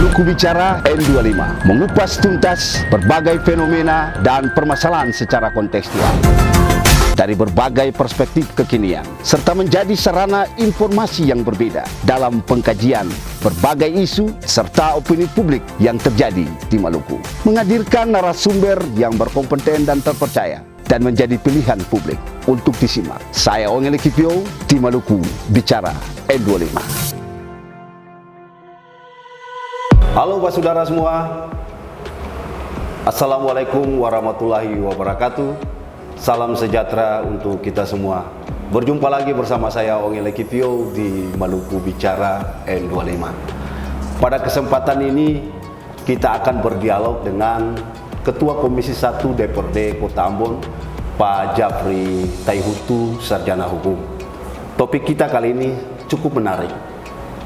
Maluku Bicara N25 mengupas tuntas berbagai fenomena dan permasalahan secara kontekstual dari berbagai perspektif kekinian, serta menjadi sarana informasi yang berbeda dalam pengkajian berbagai isu serta opini publik yang terjadi di Maluku. Menghadirkan narasumber yang berkompeten dan terpercaya dan menjadi pilihan publik untuk disimak. Saya Ongele Kipio di Maluku Bicara N25. Halo Pak Saudara semua, Assalamualaikum warahmatullahi wabarakatuh. Salam sejahtera untuk kita semua. Berjumpa lagi bersama saya Ongele Kipio di Maluku Bicara N25. Pada kesempatan ini kita akan berdialog dengan Ketua Komisi 1 DPRD Kota Ambon, Pak Jafri Taihutu, Sarjana Hukum. Topik kita kali ini cukup menarik,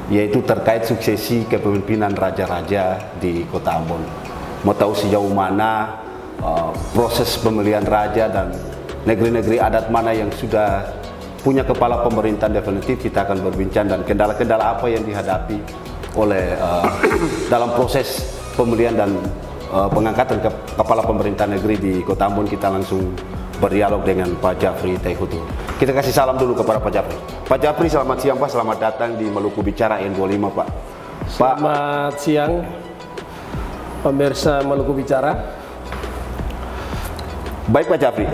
yaitu terkait suksesi kepemimpinan raja-raja di Kota Ambon. Mau tahu sejauh mana proses pemilihan raja dan negeri-negeri adat mana yang sudah punya kepala pemerintahan definitif. Kita akan berbincang dan kendala-kendala apa yang dihadapi oleh dalam proses pemilihan dan pengangkatan kepala pemerintahan negeri di Kota Ambon. Kita langsung berdialog dengan Pak Jafri Taihutu. Kita kasih salam dulu kepada Pak Jafri. Pak Jafri, selamat siang Pak, selamat datang di Maluku Bicara N25 Pak. Selamat siang pemirsa Maluku Bicara. Baik Pak Jafri,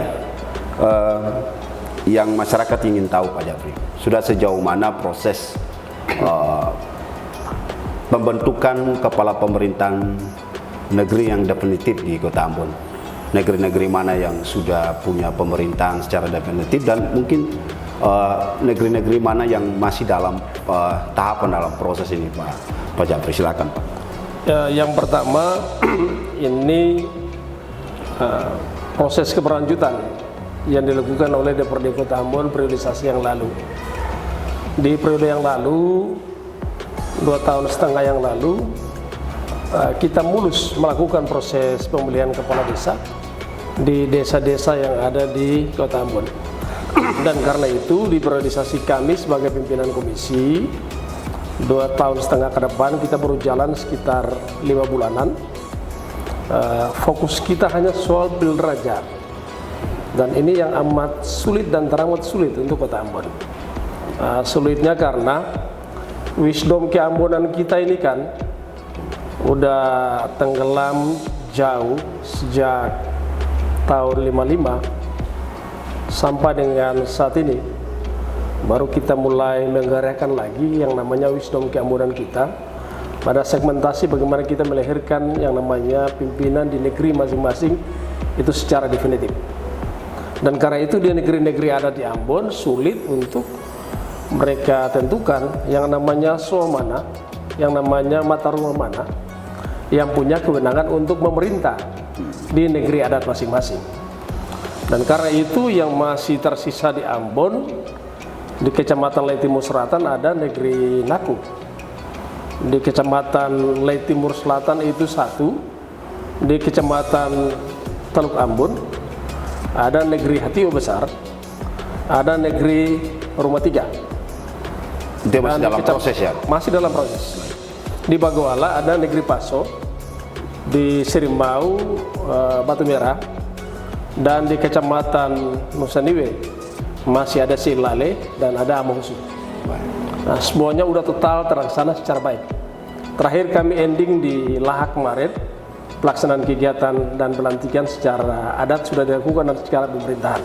yang masyarakat ingin tahu Pak Jafri, sudah sejauh mana proses pembentukan kepala pemerintahan negeri yang definitif di Kota Ambon? Negeri-negeri mana yang sudah punya pemerintahan secara definitif dan mungkin negeri-negeri mana yang masih dalam tahapan dalam proses ini Pak Jafri, silakan Pak. Yang pertama ini proses keberlanjutan yang dilakukan oleh DPRD Kota Ambon priorisasi yang lalu. Di periode yang lalu, 2,5 tahun yang lalu, kita mulus melakukan proses pemilihan kepala desa di desa-desa yang ada di Kota Ambon. Dan karena itu di priorisasi kami sebagai pimpinan komisi 2,5 tahun ke depan kita baru jalan sekitar 5 bulanan. Fokus kita hanya soal pilraja, dan ini yang amat sulit dan teramat sulit untuk Kota Ambon. Sulitnya karena wisdom keambonan kita ini kan udah tenggelam jauh sejak tahun 55 sampai dengan saat ini baru kita mulai menggerakkan lagi yang namanya wisdom keambonan kita pada segmentasi bagaimana kita melahirkan yang namanya pimpinan di negeri masing-masing itu secara definitif. Dan karena itu di negeri-negeri adat di Ambon sulit untuk mereka tentukan yang namanya soa mana, yang namanya mata rumah mana yang punya kewenangan untuk memerintah di negeri adat masing-masing. Dan karena itu yang masih tersisa di Ambon, di Kecamatan Lei Timur Selatan ada negeri Naku. Di Kecamatan Lei Timur Selatan itu satu. Di Kecamatan Teluk Ambon ada negeri Hatio Besar, ada negeri Rumah Tiga. Dia masih dalam proses ya? Masih dalam proses. Di Bagoala ada negeri Paso, di Sirimbau, Batu Merah, dan di Kecamatan Nusaniwe masih ada Silale dan ada Amohusu. Nah, semuanya udah total terlaksana secara baik. Terakhir kami ending di Lahak kemarin, pelaksanaan kegiatan dan pelantikan secara adat sudah dilakukan dan secara pemerintahan.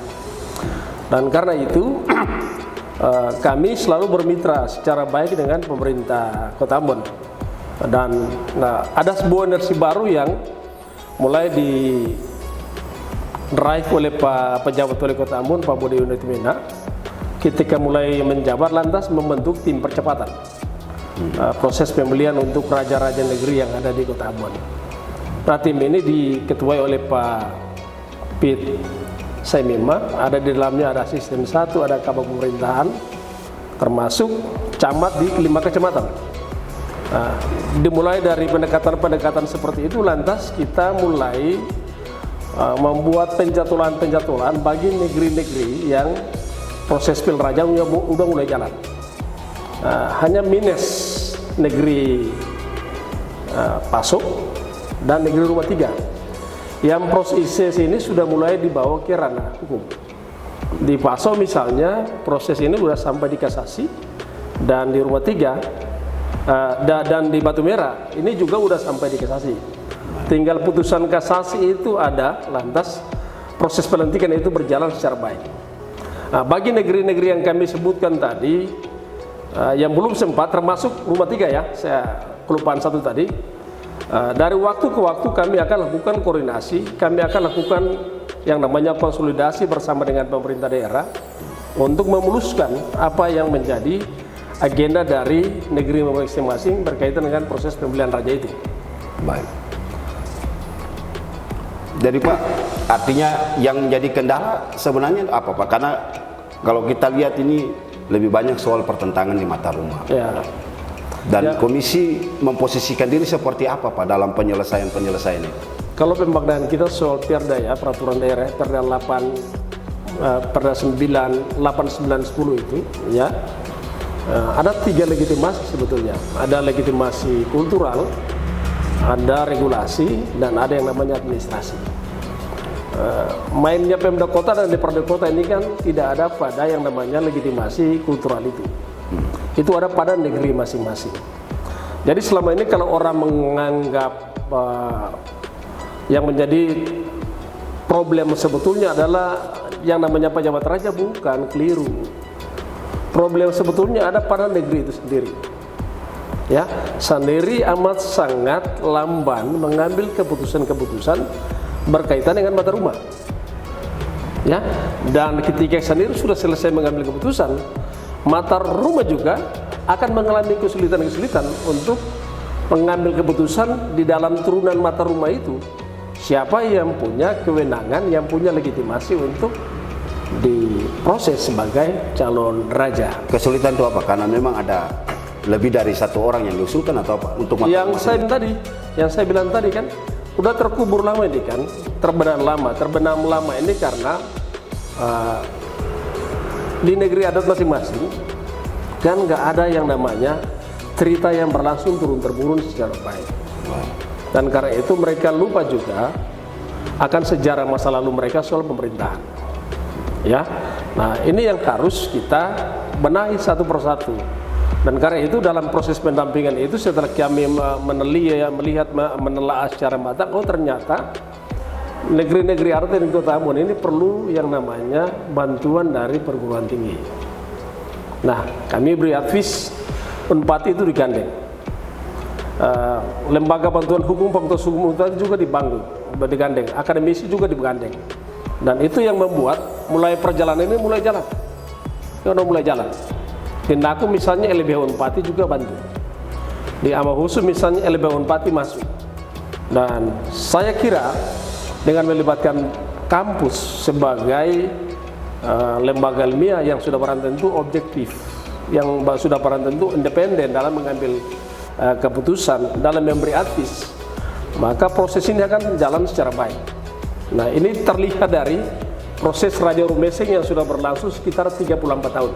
Dan karena itu kami selalu bermitra secara baik dengan pemerintah Kota Ambon. Dan ada sebuah energi baru yang mulai diraih oleh Pak Pejabat Wali Kota Ambon, Pak Budi Unitimena, ketika mulai menjabat lantas membentuk tim percepatan proses pemilihan untuk raja-raja negeri yang ada di Kota Ambon. Nah, tim ini diketuai oleh Pak Pit Saimima, ada di dalamnya ada sistem 1, ada kabak pemerintahan, termasuk camat di 5 kecamatan. Nah, dimulai dari pendekatan-pendekatan seperti itu, lantas kita mulai membuat penjatuhan-penjatuhan bagi negeri-negeri yang proses pilraja udah mulai jalan. Hanya minus negeri PASO dan negeri rumah 3. Yang proses ini sudah mulai dibawa ke ranah hukum. Di PASO misalnya proses ini sudah sampai di kasasi, dan di rumah 3 dan di Batu Merah ini juga sudah sampai di kasasi. Tinggal putusan kasasi itu ada, lantas proses pelantikan itu berjalan secara baik. Nah, bagi negeri-negeri yang kami sebutkan tadi, yang belum sempat, termasuk rumah 3 ya, saya kelupaan satu tadi, dari waktu ke waktu kami akan lakukan koordinasi, kami akan lakukan yang namanya konsolidasi bersama dengan pemerintah daerah untuk memuluskan apa yang menjadi agenda dari negeri masing-masing berkaitan dengan proses pemilihan raja itu. Baik. Jadi Pak, artinya yang menjadi kendala sebenarnya apa Pak? Karena kalau kita lihat ini lebih banyak soal pertentangan di mata rumah. Ya. Dan komisi memposisikan diri seperti apa Pak dalam penyelesaian ini? Kalau pembagian kita soal perda ya, peraturan daerah, perda 8, perda 9, 8, 9, 10 itu ya, ada 3 legitimasi sebetulnya. Ada legitimasi kultural, ada regulasi, dan ada yang namanya administrasi. Mainnya Pemda Kota dan Departemen Kota ini kan tidak ada pada yang namanya legitimasi kultural itu. Itu ada pada negeri masing-masing. Jadi selama ini kalau orang menganggap yang menjadi problem sebetulnya adalah yang namanya pejabat raja, bukan, keliru. Problem sebetulnya ada pada negeri itu sendiri. Ya, sendiri amat sangat lamban mengambil keputusan-keputusan berkaitan dengan mata rumah. Ya, dan ketika sendiri sudah selesai mengambil keputusan, mata rumah juga akan mengalami kesulitan-kesulitan untuk mengambil keputusan di dalam turunan mata rumah itu. Siapa yang punya kewenangan, yang punya legitimasi untuk diproses sebagai calon raja. Kesulitan itu apa? Karena memang ada lebih dari satu orang yang diusulkan atau apa? Untuk mata yang saya bilang tadi kan udah terkubur lama ini kan, terbenam lama ini karena di negeri adat masing-masing kan nggak ada yang namanya cerita yang berlangsung turun-temurun secara baik. Dan karena itu mereka lupa juga akan sejarah masa lalu mereka soal pemerintahan. Ya, nah ini yang harus kita benahi satu persatu. Dan karena itu dalam proses pendampingan itu setelah kami menelaah secara matang, oh ternyata negeri-negeri adat dan kota Ambon ini perlu yang namanya bantuan dari perguruan tinggi. Nah, kami beri advis Unpad itu digandeng. Lembaga bantuan hukum, fakultas hukum juga digandeng, akademisi juga digandeng. Dan itu yang membuat mulai perjalanan ini mulai jalan. Tindaku misalnya LBH Unpad juga bantu. Di Amahusu misalnya LBH Unpad masuk. Dan saya kira dengan melibatkan kampus sebagai lembaga ilmiah yang sudah barang tentu objektif, yang sudah barang tentu independen dalam mengambil keputusan, dalam memberi advis, maka proses ini akan jalan secara baik. Nah, ini terlihat dari proses Raja Rumeseng yang sudah berlangsung sekitar 34 tahun.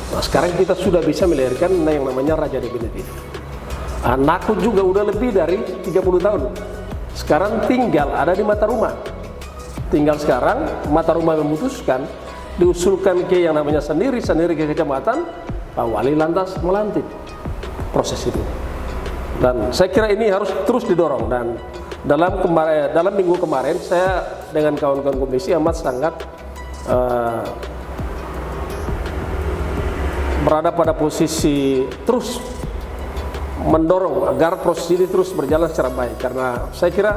Nah, sekarang kita sudah bisa melahirkan yang namanya Raja Definitif. Anakku juga udah lebih dari 30 tahun. Sekarang tinggal ada di mata rumah. Tinggal sekarang mata rumah memutuskan, diusulkan ke yang namanya sendiri ke kecamatan, Pak Wali lantas melantik proses itu. Dan saya kira ini harus terus didorong. Dan dalam minggu kemarin saya dengan kawan-kawan komisi amat sangat berada pada posisi terus mendorong agar proses ini terus berjalan secara baik, karena saya kira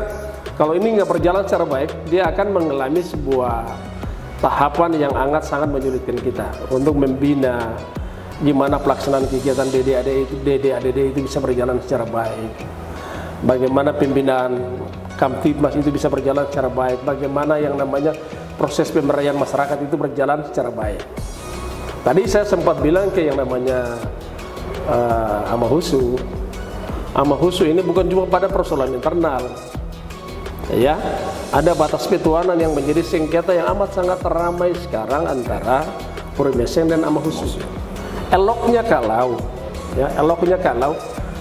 kalau ini nggak berjalan secara baik, dia akan mengalami sebuah tahapan yang sangat menyulitkan kita untuk membina gimana pelaksanaan kegiatan DD-ADD itu bisa berjalan secara baik, bagaimana pembinaan Kamtibmas itu bisa berjalan secara baik, bagaimana yang namanya proses pemberdayaan masyarakat itu berjalan secara baik. Tadi saya sempat bilang ke yang namanya Amahusu ini bukan cuma pada persoalan internal, ya, ada batas ketuhanan yang menjadi sengketa yang amat sangat ramai sekarang antara Puri Meseng dan Amahusu. Eloknya kalau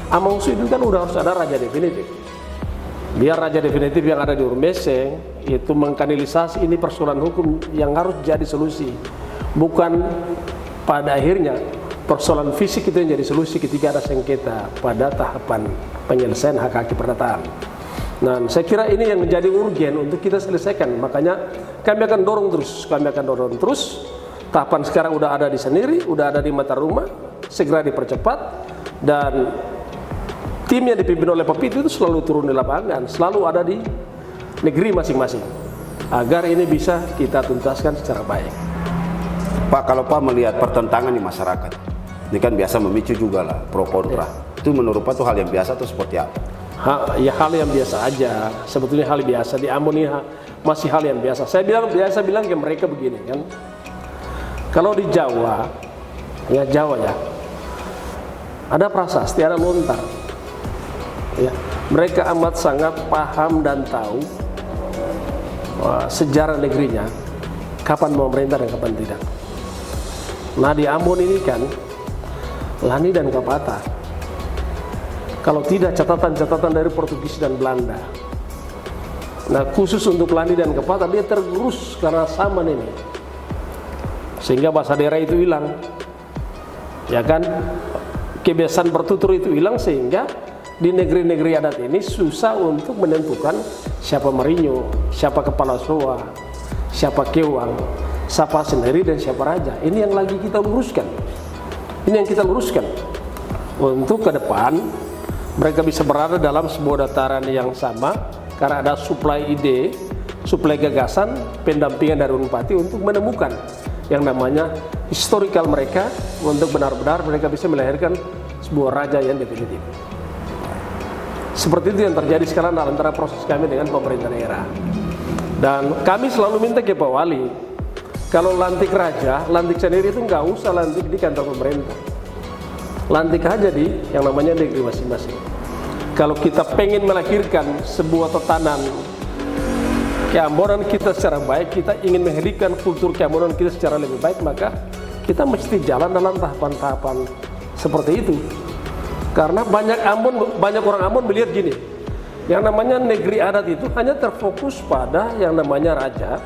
Amongsu itu kan udah harus ada raja definitif. Biar raja definitif yang ada di Urmeseng itu mengkanalisasi ini persoalan hukum yang harus jadi solusi. Bukan pada akhirnya persoalan fisik itu yang jadi solusi ketika ada sengketa pada tahapan penyelesaian hak-hak keperdataan. Nah, saya kira ini yang menjadi urgen untuk kita selesaikan. Makanya kami akan dorong terus. Tahapan sekarang udah ada di Seniri, udah ada di Mataruma, segera dipercepat, dan tim yang dipimpin oleh Papito itu selalu turun di lapangan, selalu ada di negeri masing-masing, agar ini bisa kita tuntaskan secara baik. Pak, kalau Pak melihat pertentangan di masyarakat, ini kan biasa memicu juga lah pro kontra. Itu menurut Pak itu hal yang biasa atau seperti apa? Ya hal yang biasa aja, sebetulnya hal biasa. Di Ambon ini masih hal yang biasa. Saya bilang ke mereka begini kan, kalau di Jawa ya, ada prasasti, ada lontar. Ya, mereka amat sangat paham dan tahu sejarah negerinya, kapan mau memerintah dan kapan tidak. Nah, di Ambon ini kan Lani dan Kapata, kalau tidak catatan-catatan dari Portugis dan Belanda. Nah, khusus untuk Lani dan Kapata dia tergerus karena saman ini, sehingga bahasa daerah itu hilang, ya kan, kebiasaan bertutur itu hilang, sehingga di negeri-negeri adat ini susah untuk menentukan siapa Marinyo, siapa kepala Soa, siapa Kewang, siapa Seniri, dan siapa Raja. Ini yang lagi kita luruskan. Ini yang kita luruskan untuk ke depan mereka bisa berada dalam sebuah dataran yang sama, karena ada suplai ide, suplai gagasan, pendampingan dari Unpati untuk menemukan yang namanya historical mereka, untuk benar-benar mereka bisa melahirkan sebuah raja yang definitif. Seperti itu yang terjadi sekarang dalam antara proses kami dengan pemerintah daerah. Dan kami selalu minta ke Pak Wali, kalau lantik raja, lantik sendiri itu nggak usah lantik di kantor pemerintah, lantik aja di yang namanya negeri masing-masing. Kalau kita pengen melahirkan sebuah tatanan keambonan kita secara baik, kita ingin menghadirkan kultur keambonan kita secara lebih baik, maka kita mesti jalan dalam tahapan-tahapan seperti itu. Karena banyak orang Ambon melihat gini, yang namanya negeri adat itu hanya terfokus pada yang namanya raja,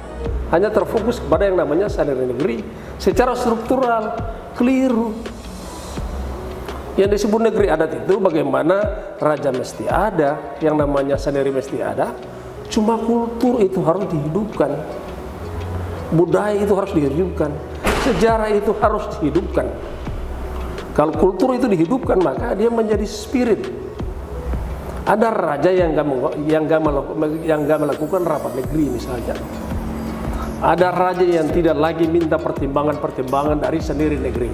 hanya terfokus pada yang namanya saneri negeri. Secara struktural keliru. Yang disebut negeri adat itu bagaimana raja mesti ada, yang namanya saneri mesti ada. Cuma kultur itu harus dihidupkan, budaya itu harus dihidupkan, sejarah itu harus dihidupkan. Kalau kultur itu dihidupkan, maka dia menjadi spirit. Ada raja yang nggak melakukan rapat negeri misalnya. Ada raja yang tidak lagi minta pertimbangan dari sendiri negeri.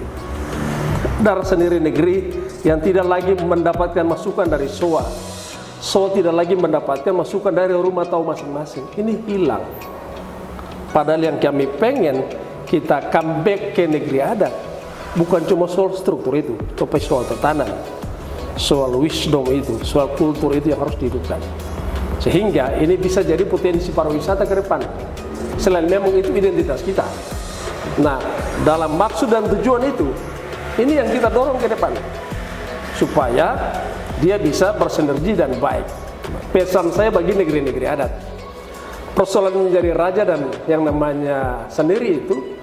Dari sendiri negeri yang tidak lagi mendapatkan masukan dari SOA. SOA tidak lagi mendapatkan masukan dari rumah tahu masing-masing. Ini hilang. Padahal yang kami pengen kita comeback ke negeri adat, bukan cuma soal struktur itu, tapi soal tatanan, soal wisdom itu, soal kultur itu yang harus dihidupkan. Sehingga ini bisa jadi potensi pariwisata ke depan. Selain memang itu identitas kita. Nah, dalam maksud dan tujuan itu, ini yang kita dorong ke depan, supaya dia bisa bersinergi dan baik. Pesan saya bagi negeri-negeri adat, persoalan menjadi raja dan yang namanya sendiri itu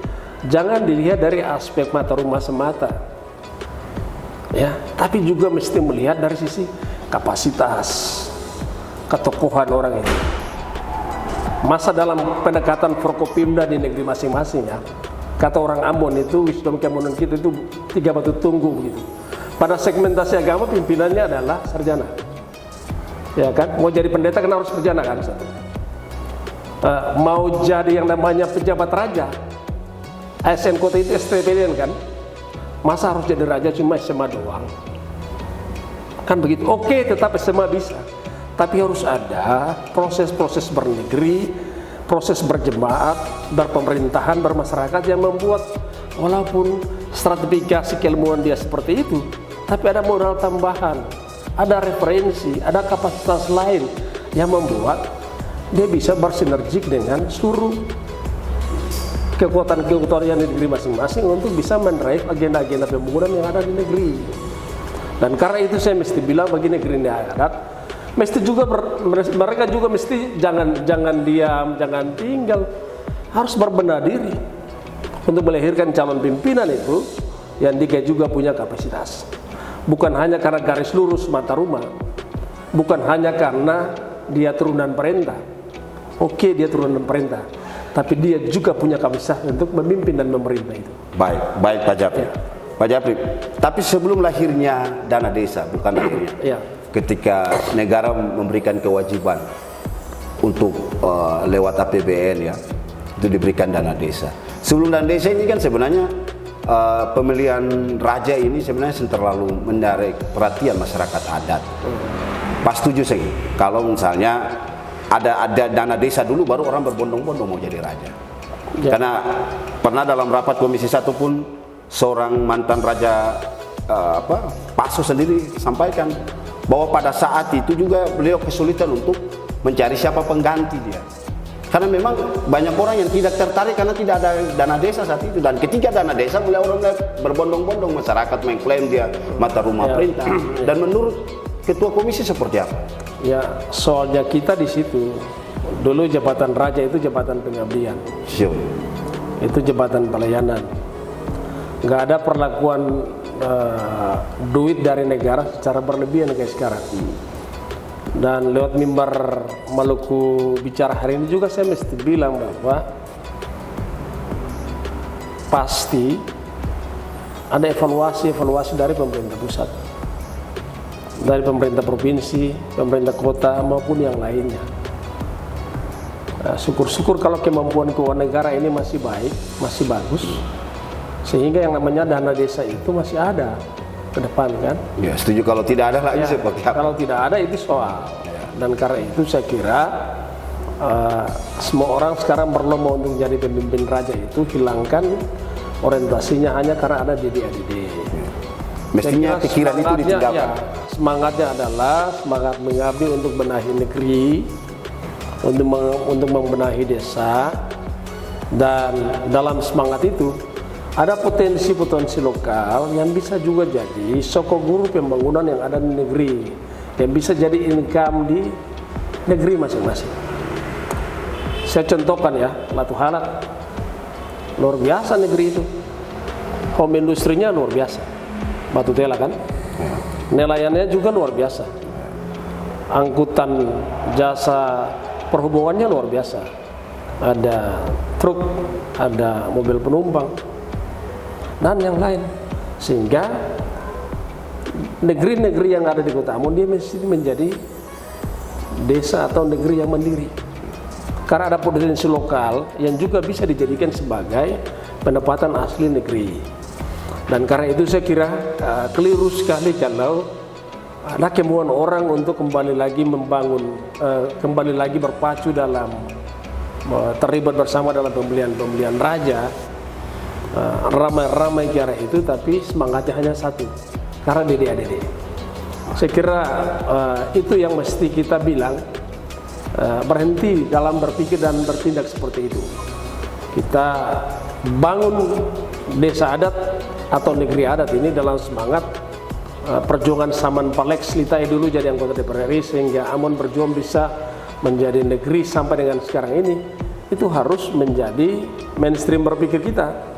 jangan dilihat dari aspek mata rumah semata, ya, tapi juga mesti melihat dari sisi kapasitas ketokohan orang itu. Masa dalam pendekatan Forkopimda di negeri masing-masing, ya, kata orang Ambon itu wisdom keamanan kita itu 3 batu tunggu begitu. Pada segmentasi agama pimpinannya adalah sarjana, ya kan? Mau jadi pendeta kan harus sarjana kan? Mau jadi yang namanya pejabat raja, ASN kota itu STPDN kan? Masa harus jadi raja cuma SMA doang? Kan begitu? Oke, tetap SMA bisa, tapi harus ada proses-proses bernegeri, proses berjemaat, berpemerintahan, bermasyarakat yang membuat walaupun stratifikasi keilmuan dia seperti itu, tapi ada modal tambahan, ada referensi, ada kapasitas lain yang membuat dia bisa bersinergi dengan seluruh kekuatan-kekuatan yang di negeri masing-masing untuk bisa mendrive agenda-agenda pembangunan yang ada di negeri. Dan karena itu saya mesti bilang bagi negeri adat, mesti juga mereka juga mesti jangan diam, jangan tinggal, harus berbenah diri untuk melahirkan calon pimpinan itu yang dia juga punya kapasitas. Bukan hanya karena garis lurus mata rumah, bukan hanya karena dia turunan perintah. Oke, dia turunan perintah, tapi dia juga punya kapasitas untuk memimpin dan memerintah itu. Baik Pak Japri. Ya. Pak Japri, tapi sebelum lahirnya dana desa, bukan lahirnya, Ya. ketika negara memberikan kewajiban untuk lewat APBN ya, itu diberikan dana desa. Sebelum dana desa ini kan sebenarnya pemilihan raja ini sebenarnya terlalu menarik perhatian masyarakat adat. Pas setuju sih, kalau misalnya ada dana desa dulu baru orang berbondong-bondong mau jadi raja. Ya. Karena pernah dalam rapat Komisi 1 pun seorang mantan raja Paso sendiri sampaikan bahwa pada saat itu juga beliau kesulitan untuk mencari siapa pengganti dia. Karena memang banyak orang yang tidak tertarik karena tidak ada dana desa saat itu. Dan ketika dana desa mulai berbondong-bondong, masyarakat mengklaim dia mata rumah perintah. Dan menurut ketua komisi seperti apa? Ya, soalnya kita di situ dulu jabatan raja itu jabatan pengabdian, Siap. itu jabatan pelayanan. Nggak ada perlakuan duit dari negara secara berlebihan kayak sekarang. Dan lewat mimbar Maluku Bicara hari ini juga saya mesti bilang bahwa pasti ada evaluasi dari pemerintah pusat, dari pemerintah provinsi, pemerintah kota maupun yang lainnya. Nah, syukur-syukur kalau kemampuan keuangan negara ini masih baik, masih bagus, sehingga yang namanya dana desa itu masih ada ke depan kan. Ya, setuju. Kalau tidak ada lagi seperti apa? Kalau tidak ada itu soal. Dan karena itu saya kira semua orang sekarang berlomba untuk jadi pemimpin raja itu hilangkan orientasinya hanya karena ada DD-ADD. Mestinya pikiran itu ditinggalkan. Ya, semangatnya adalah semangat mengabdi untuk benahi negeri, untuk membenahi desa, dan dalam semangat itu ada potensi-potensi lokal yang bisa juga jadi soko guru pembangunan yang ada di negeri, yang bisa jadi income di negeri masing-masing. Saya contohkan ya, Latu Halak, luar biasa negeri itu, home industrinya luar biasa, Batu Tela kan, nelayannya juga luar biasa, angkutan jasa perhubungannya luar biasa, ada truk, ada mobil penumpang, dan yang lain. Sehingga negeri-negeri yang ada di Kota Ambon dia mesti menjadi desa atau negeri yang mandiri, karena ada potensi lokal yang juga bisa dijadikan sebagai pendapatan asli negeri. Dan karena itu saya kira keliru sekali kalau ada kemauan orang untuk kembali lagi membangun, kembali lagi berpacu dalam terlibat bersama dalam pembelian raja, ramai-ramai ke arah itu, tapi semangatnya hanya satu, karena DD-ADD. Saya kira itu yang mesti kita bilang, berhenti dalam berpikir dan bertindak seperti itu. Kita bangun desa adat atau negeri adat ini dalam semangat perjuangan Saman Palex Litai dulu jadi anggota DPR RI, sehingga Ambon berjuang bisa menjadi negeri sampai dengan sekarang ini. Itu harus menjadi mainstream berpikir kita.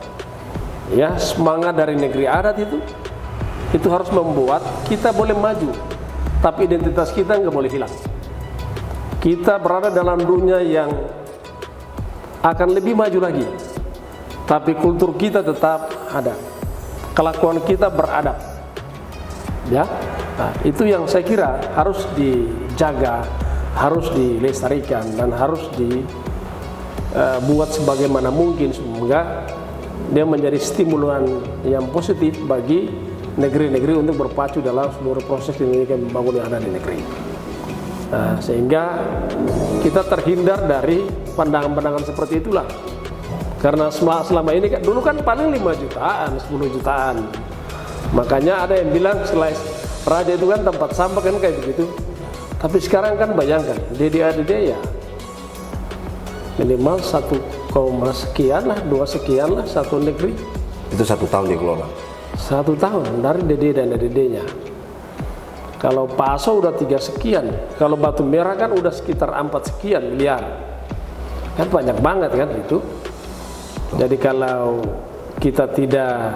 Ya, semangat dari negeri adat itu harus membuat kita boleh maju, tapi identitas kita nggak boleh hilang. Kita berada dalam dunia yang akan lebih maju lagi, tapi kultur kita tetap ada, kelakuan kita beradab. Ya, nah, itu yang saya kira harus dijaga, harus dilestarikan, dan harus dibuat sebagaimana mungkin sehingga dia menjadi stimulan yang positif bagi negeri-negeri untuk berpacu dalam seluruh proses pembangunan yang ada di negeri. Nah, sehingga kita terhindar dari pandangan-pandangan seperti itulah. Karena selama ini kan, dulu kan paling 5 jutaan, 10 jutaan. Makanya ada yang bilang selain raja itu kan tempat sampah kan kayak begitu. Tapi sekarang kan bayangkan, DD-ADD ya minimal 1, sekian lah, 2 sekian lah satu negeri. Itu 1 tahun dikelola. 1 tahun dari DD dan DD-nya. Kalau Paso udah 3 sekian, kalau Batu Merah kan udah sekitar 4 sekian miliar. Kan banyak banget kan itu. Jadi kalau kita tidak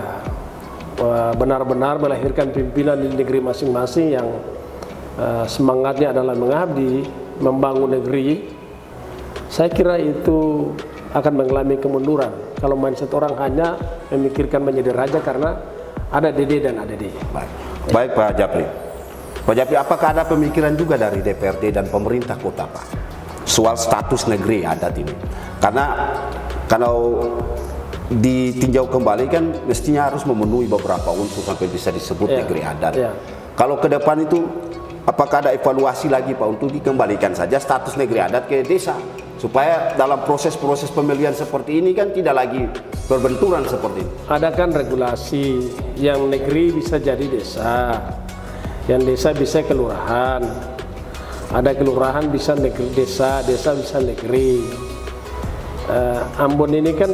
benar-benar melahirkan pimpinan di negeri masing-masing yang semangatnya adalah mengabdi, membangun negeri, saya kira itu akan mengalami kemunduran. Kalau mindset orang hanya memikirkan menjadi raja karena ada dede dan ada dede. Baik Pak Japri. Pak Japri, apakah ada pemikiran juga dari DPRD dan pemerintah kota Pak soal status negeri adat ini? Karena kalau ditinjau kembali kan mestinya harus memenuhi beberapa unsur sampai bisa disebut negeri adat. Kalau ke depan itu apakah ada evaluasi lagi Pak untuk dikembalikan saja status negeri adat ke desa supaya dalam proses-proses pemilihan seperti ini kan tidak lagi berbenturan seperti ini? Ada kan regulasi yang negeri bisa jadi desa, yang desa bisa kelurahan, ada kelurahan bisa negeri desa, desa bisa negeri. Ambon ini kan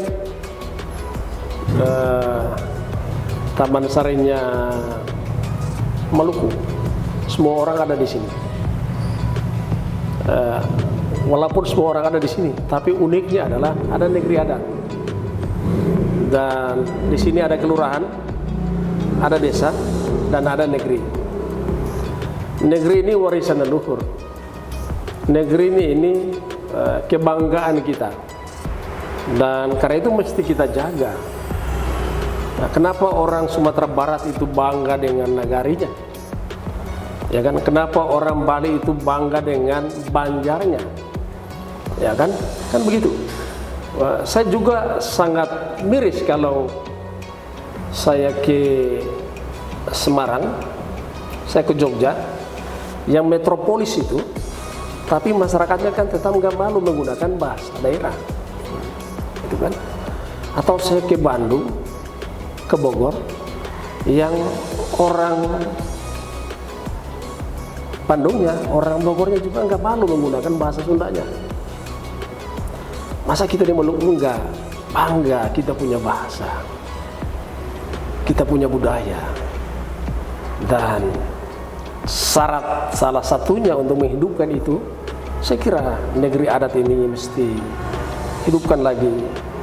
taman sarinya Maluku, semua orang ada di sini. Walaupun semua orang ada di sini, tapi uniknya adalah ada negeri adat. Dan di sini ada kelurahan, ada desa, dan ada negeri. Negeri ini warisan leluhur. Negeri ini kebanggaan kita. Dan karena itu mesti kita jaga. Nah, kenapa orang Sumatera Barat itu bangga dengan nagarinya? Ya kan? Kenapa orang Bali itu bangga dengan Banjarnya? Ya kan? Kan begitu. Saya juga sangat miris kalau saya ke Semarang, saya ke Jogja, yang metropolis itu, tapi masyarakatnya kan tetap nggak malu menggunakan bahasa daerah, gitu kan? Atau saya ke Bandung, ke Bogor, yang orang Bandungnya, orang Bogornya juga nggak malu menggunakan bahasa Sundanya. Masa kita di Maluku enggak bangga kita punya bahasa, kita punya budaya, dan syarat salah satunya untuk menghidupkan itu, saya kira negeri adat ini mesti hidupkan lagi,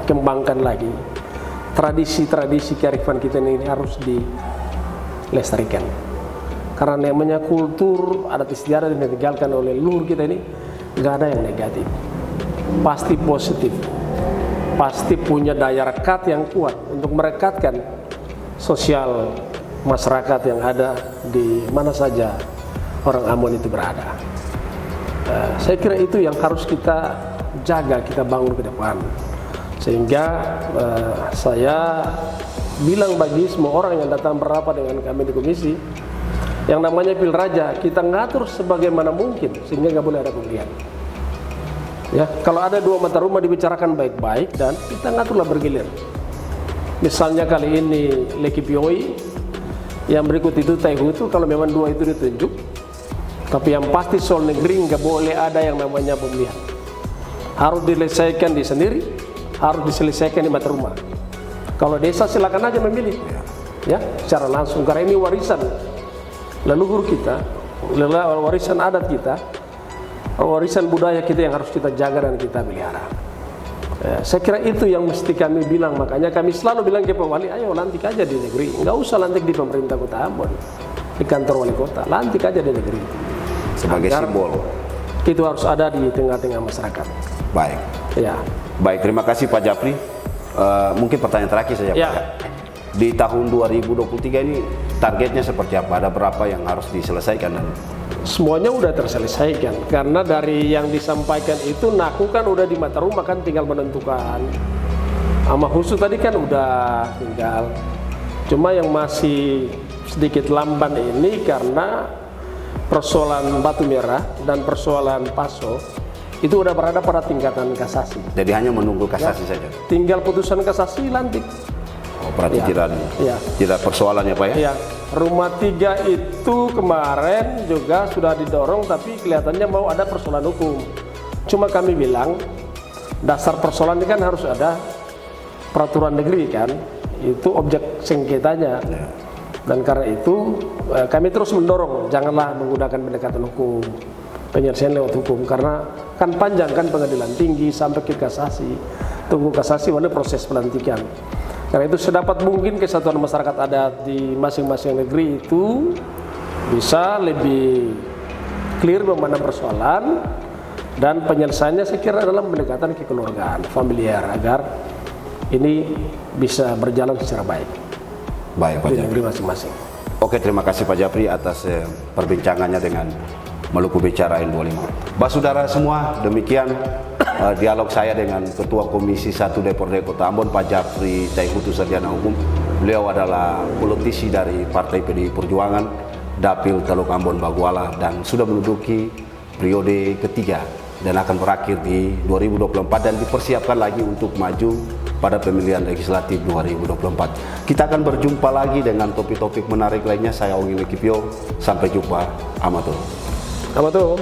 kembangkan lagi. Tradisi-tradisi kearifan kita ini harus dilestarikan. Karena namanya kultur adat istiadat yang ditinggalkan oleh leluhur kita ini nggak ada yang negatif, pasti positif, pasti punya daya rekat yang kuat untuk merekatkan sosial masyarakat yang ada di mana saja orang Ambon itu berada. Saya kira itu yang harus kita jaga, kita bangun ke depan. Sehingga saya bilang bagi semua orang yang datang berapat dengan kami di komisi, yang namanya Pilraja kita ngatur sebagaimana mungkin sehingga nggak boleh ada pembelian. Ya, kalau ada 2 mata rumah dibicarakan baik-baik dan kita ngaturlah bergilir. Misalnya kali ini Lekipioi, yang berikut itu Taihu, itu kalau memang 2 itu ditunjuk, tapi yang pasti soal negeri nggak boleh ada yang namanya pembelian. Harus diselesaikan di sendiri, harus diselesaikan di mata rumah. Kalau desa silakan aja memilih, ya, secara langsung, karena ini warisan leluhur kita, warisan adat kita, warisan budaya kita yang harus kita jaga dan kita pelihara. Saya kira itu yang mesti kami bilang, makanya kami selalu bilang ke Pak Wali, ayo lantik aja di negeri, nggak usah lantik di pemerintah kota Ambon, di kantor wali kota, lantik aja di negeri. Sebagai simbol. Itu harus ada di tengah-tengah masyarakat. Baik. Ya. Baik, terima kasih Pak Japri. Mungkin pertanyaan terakhir saja Ya. Pak. Di tahun 2023 ini targetnya seperti apa? Ada berapa yang harus diselesaikan? Semuanya udah terselesaikan, karena dari yang disampaikan itu Naku kan udah di mata rumah, kan tinggal menentukan. Sama Husu tadi kan udah tinggal. Cuma yang masih sedikit lamban ini karena persoalan Batu Merah dan persoalan Paso itu udah berada pada tingkatan kasasi. Jadi hanya menunggu kasasi saja. Tinggal putusan kasasi lantik. Oh, berarti tidak persoalannya Pak ya? Iya. Rumah 3 itu kemarin juga sudah didorong, tapi kelihatannya mau ada persoalan hukum. Cuma kami bilang dasar persoalan ini kan harus ada peraturan negeri kan, itu objek sengketanya. Dan karena itu kami terus mendorong janganlah menggunakan pendekatan hukum, penyelesaian lewat hukum, karena kan panjang kan pengadilan tinggi sampai ke kasasi, tunggu kasasi mana proses pelantikan. Karena itu sedapat mungkin kesatuan masyarakat adat di masing-masing negeri itu bisa lebih clear memandang persoalan, dan penyelesaiannya saya kira dalam pendekatan kekeluargaan, familiar, agar ini bisa berjalan secara baik. Baik Pak di Japri. negeri masing-masing. Oke, terima kasih Pak Japri atas perbincangannya dengan Maluku Bicara N25. Saudara semua, demikian dialog saya dengan Ketua Komisi 1 DPRD Kota Ambon, Pak Japri Taihutu Sarjana Hukum. Beliau adalah politisi dari Partai PDI Perjuangan, Dapil Teluk Ambon Baguala, dan sudah menduduki periode ketiga dan akan berakhir di 2024 dan dipersiapkan lagi untuk maju pada pemilihan legislatif 2024. Kita akan berjumpa lagi dengan topik-topik menarik lainnya. Saya Ongi Lekipio. Sampai jumpa. Amatur. Amatur.